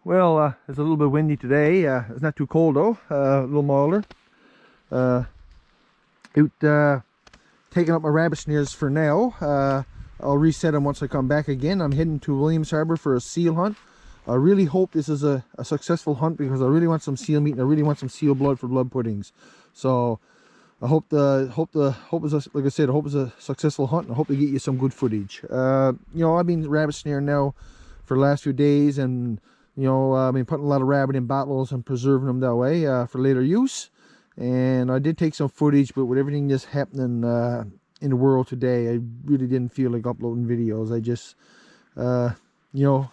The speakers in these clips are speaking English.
Well, it's a little bit windy today. It's not too cold though, a little milder. Taking up my rabbit snares for now. I'll reset them once I come back again. I'm heading to Williams Harbour for a seal hunt. I really hope this is a successful hunt because I really want some seal meat and I really want some seal blood for blood puddings. So I hope is like I said, I hope it's a successful hunt and I hope to get you some good footage. You know, I've been rabbit snaring now for the last few days, and you know, I've been putting a lot of rabbit in bottles and preserving them that way for later use. And I did take some footage, but with everything that's happening in the world today, I really didn't feel like uploading videos. I just, you know,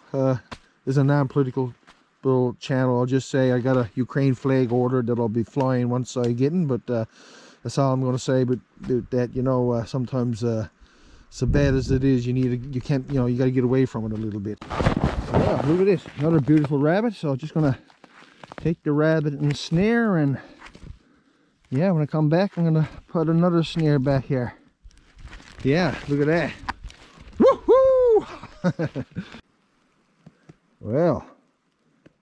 there's a non-political channel. I'll just say I got a Ukraine flag ordered that I'll be flying once I get in, but that's all I'm going to say. But that, you know, sometimes so bad as it is, you can't, you know, you got to get away from it a little bit. Yeah, look at this, another beautiful rabbit. So I'm just gonna take the rabbit and snare, and yeah, when I come back I'm gonna put another snare back here. Yeah, look at that. Woohoo! Well,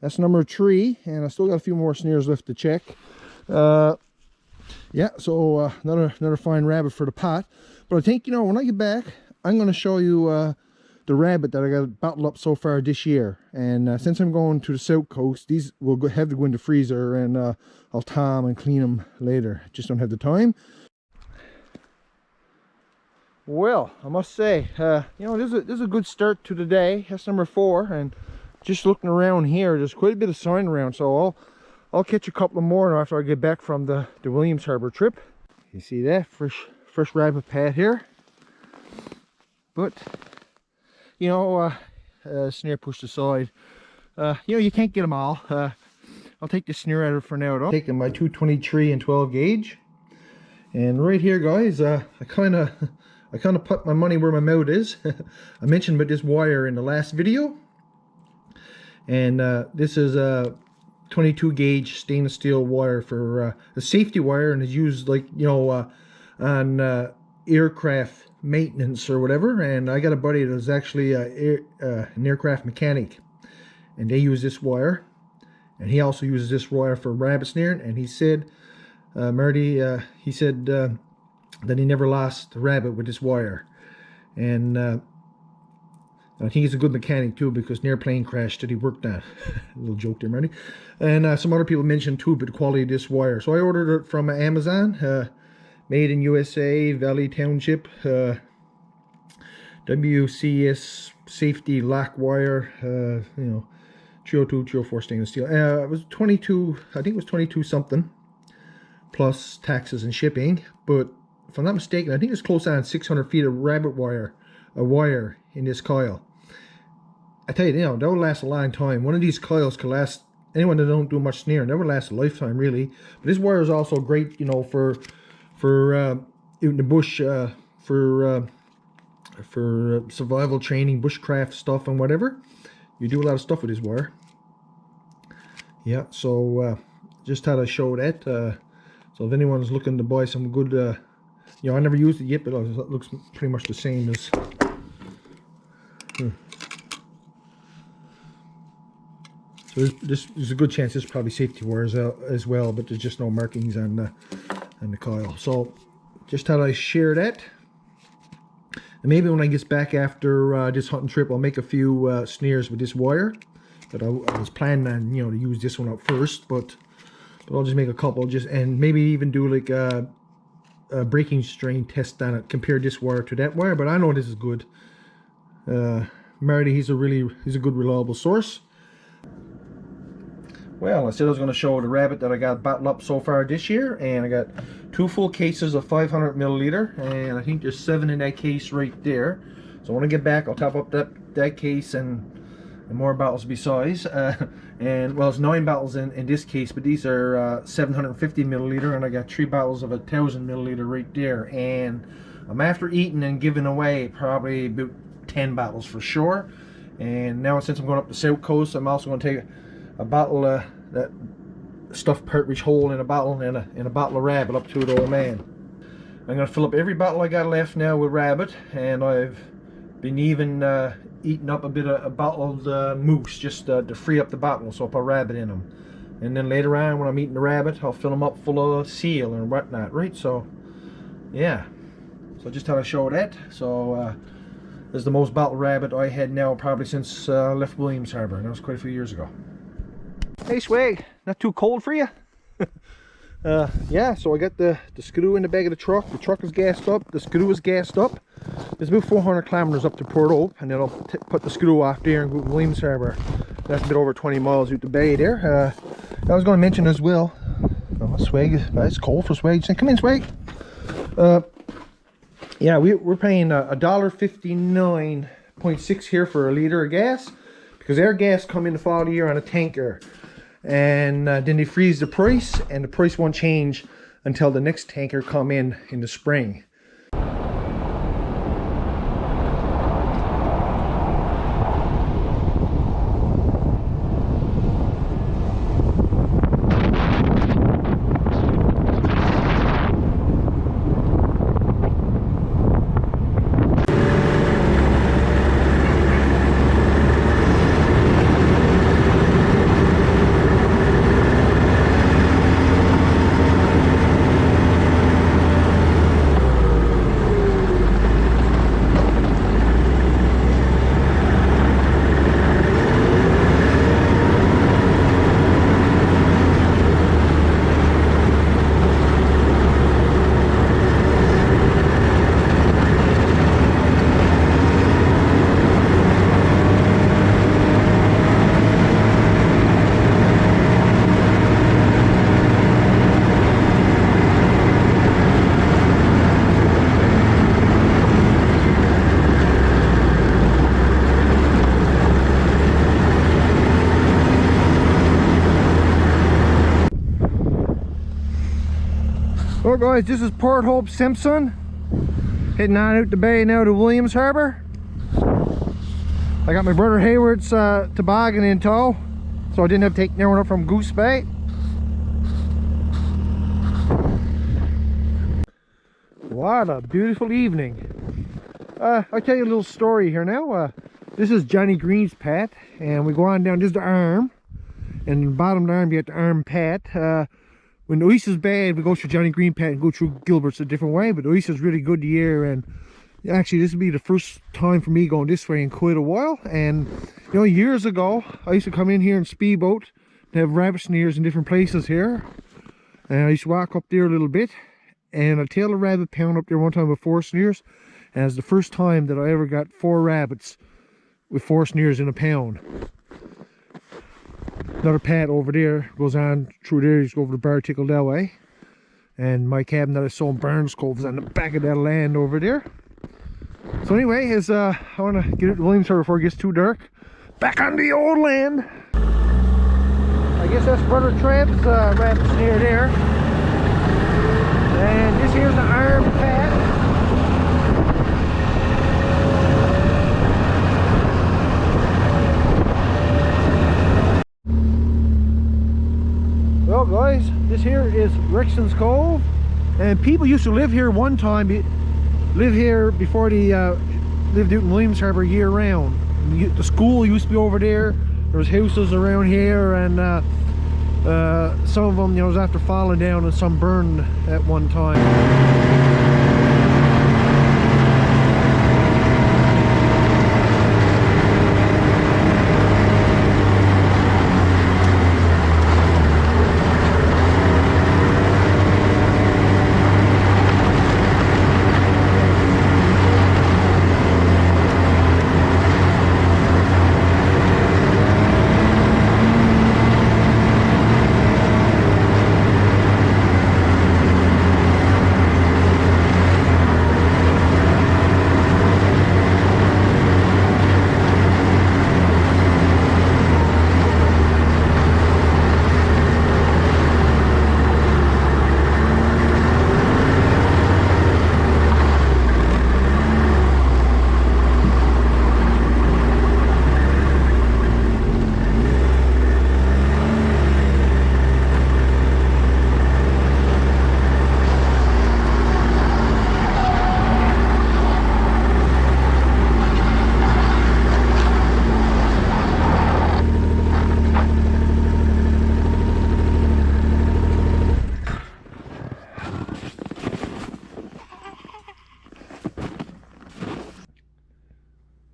that's number 3, and I still got a few more snares left to check. Yeah, so another fine rabbit for the pot. But I think, you know, when I get back, I'm gonna show you the rabbit that I got bottled up so far this year. And since I'm going to the south coast, these will have to go in the freezer, and I'll thaw them and clean them later. Just don't have the time. Well, I must say, you know, this is a good start to the day. That's number 4, and just looking around here, there's quite a bit of sign around. So I'll catch a couple more after I get back from the Williams Harbour trip. You see that fresh rabbit pad here, but you know, snare pushed aside. You know, you can't get them all. I'll take the snare out of it for now though. Taking my 223 and 12 gauge, and right here, guys, I kind of put my money where my mouth is. I mentioned about this wire in the last video, and this is a 22 gauge stainless steel wire for a safety wire, and is used, like, you know, on aircraft maintenance or whatever. And I got a buddy that's actually an aircraft mechanic, and they use this wire, and he also uses this wire for rabbit snaring. And he said, Marty, he said that he never lost a rabbit with this wire. And I think he's a good mechanic too, because an airplane crash that he worked on. A little joke there, Marty. And some other people mentioned too about the quality of this wire. So I ordered it from Amazon. Made in USA, Valley Township, WCS safety lock wire, you know, 302, 304 stainless steel. It was 22, I think it was 22 something, plus taxes and shipping. But if I'm not mistaken, I think it's close on 600 feet of rabbit wire, a wire in this coil. I tell you, you know, that would last a long time. One of these coils could last, anyone that don't do much snaring, that would last a lifetime, really. But this wire is also great, you know, for in the bush, for survival training, bushcraft stuff and whatever. You do a lot of stuff with this wire. Yeah, so just thought I'd show that. So if anyone's looking to buy some good, you know, I never used it yet, but it looks pretty much the same as. So there's a good chance this is probably safety wires as well, but there's just no markings on the coil. So just thought I'd share that. And maybe when I get back after this hunting trip, I'll make a few snares with this wire. But I was planning on, you know, to use this one up first, but I'll just make a couple, and maybe even do like a breaking strain test on it, compare this wire to that wire. But I know this is good. Marty, he's a good reliable source. Well, I said I was going to show the rabbit that I got bottled up so far this year, and I got 2 full cases of 500 milliliter, and I think there's 7 in that case right there. So when I get back, I'll top up that case and more bottles besides. And well, it's 9 bottles in this case, but these are 750 milliliter, and I got 3 bottles of 1,000 milliliter right there. And I'm after eating and giving away probably about 10 bottles for sure. And now, since I'm going up the south coast, I'm also going to take a bottle that stuffed partridge whole in a bottle, and a bottle of rabbit up to the old man. I'm going to fill up every bottle I got left now with rabbit, and I've been even eating up a bit of a bottled mousse just to free up the bottle so I put a rabbit in them. And then later on when I'm eating the rabbit, I'll fill them up full of seal and whatnot, right? So yeah, so just thought I'd show that. So this is the most bottled rabbit I had now probably since I left Williams Harbour, and that was quite a few years ago. Hey Swag, not too cold for you? Yeah, so I got the screw in the back of the truck is gassed up, the screw is gassed up. There's about 400 kilometers up to Port Hope, and then I'll put the screw off there and go to Williams Harbour. That's a bit over 20 miles out the bay there. I was going to mention as well, Swag, it's cold for Swag. Come in, Swag. Yeah, we're paying $1.59.6 here for a litre of gas, because our gas come in the fall of the year on a tanker, and then they freeze the price, and the price won't change until the next tanker come in the spring. Well guys, this is Port Hope Simpson, heading on out the bay now to Williams Harbour. I got my brother Hayward's toboggan in tow, so I didn't have to take that one up from Goose Bay. What a beautiful evening. I'll tell you a little story here now. This is Johnny Green's pat, and we go on down, this is the arm, and the bottom of the arm you get the arm pat. When the ice is bad, we go through Johnny Green pat and go through Gilbert's a different way, but the ice is really good here, and actually this will be the first time for me going this way in quite a while. And you know, years ago I used to come in here in speedboat and have rabbit snares in different places here, and I used to walk up there a little bit, and I tailed a rabbit pound up there one time with 4 snares, and it's the first time that I ever got 4 rabbits with 4 snares in a pound. Another pat over there goes on through there, you just go over the bar tickle that way, and my cabin that I saw in Barnes Cove is on the back of that land over there. So anyway, I want to get out to Williams Harbour before it gets too dark. Back on the old land. I guess that's Brother Travis rabbit snare there, and this here's the arm pat. Well guys, this here is Rickson's Cove, and people used to live here one time, live here before they lived out in Williams Harbour year round. The school used to be over there, there was houses around here, and some of them, you know, was after falling down and some burned at one time.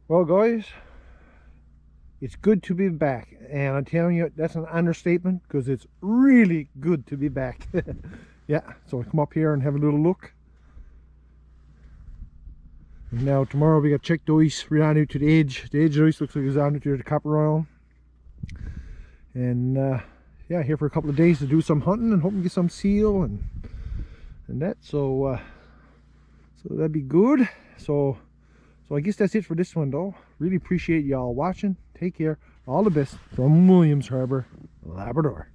Well, guys, it's good to be back, and I'm telling you, that's an understatement, because it's really good to be back. Yeah, so I come up here and have a little look. And now tomorrow we got to check the ice right out to the edge. The edge of the ice looks like it's down to the copper oil. And yeah, here for a couple of days to do some hunting and hoping to get some seal and that. So so that'd be good. So I guess that's it for this one, though. Really appreciate y'all watching. Take care. All the best from Williams Harbour, Labrador.